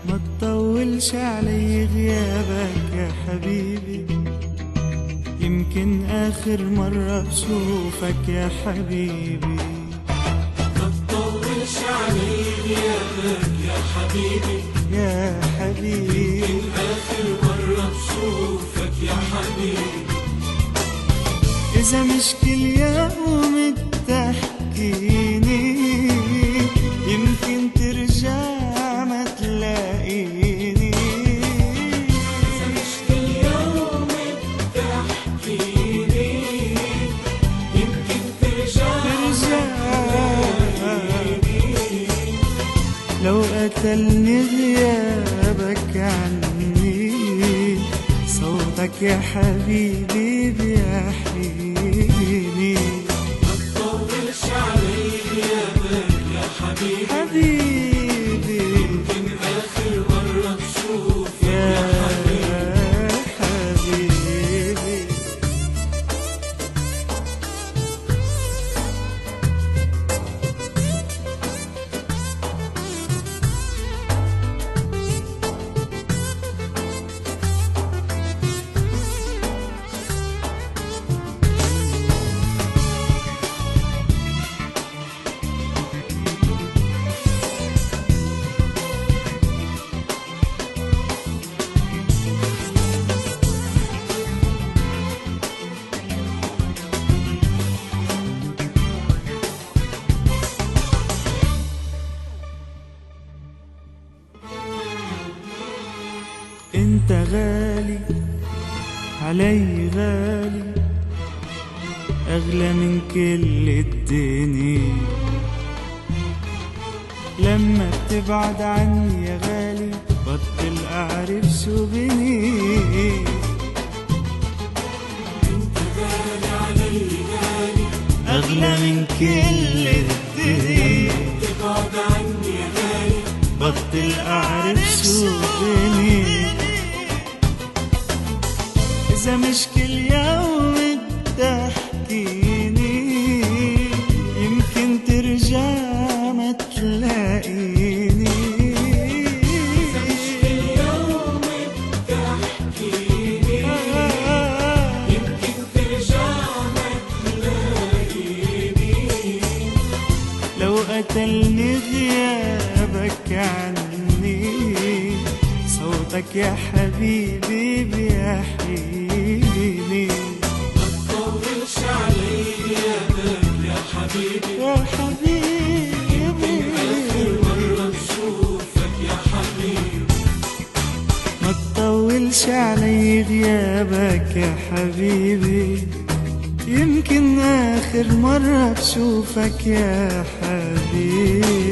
ما تطولش علي غيابك يا حبيبي، يمكن آخر مرة بشوفك يا حبيبي. ما تطولش علي غيابك يا حبيبي، يا حبيبي يمكن آخر مرة بشوفك يا حبيبي. إذا مش كل يوم بتحكيني يمكن ترجع ما تلاقيني. إذا مش كل يوم بتحكيني يمكن ترجع تلاقيني. لو قتلني غيابك عني صوتك يا حبيبي بيحييني. ما تطولش علي غيابك يا حبيبي، حبيبي يمكن آخر مرة بشوفك يا يا حبيبي. حبيبي. انت غالي علي غالي، اغلى من كل الدنيا. لما بتبعد عني يا غالي بطل اعرف شو بني. انت غالي علي غالي، اغلى من كل الدنيا. تبعد عني يا غالي بطل اعرف شو بني. إذا مش كل يوم بتحكيني يمكن ترجع ما تلاقيني. إذا مش كل يوم بتحكيني يمكن ترجع ما تلاقيني. لو قتلني غيابك عني صوتك يا حبيبي بيحييني. ما تطولش علي غيابك يا حبيبي، يا حبيبي آخر مرة بشوفك يا حبيبي. ما تطولش علي غيابك يا حبيبي، يمكن آخر مرة بشوفك يا حبيبي.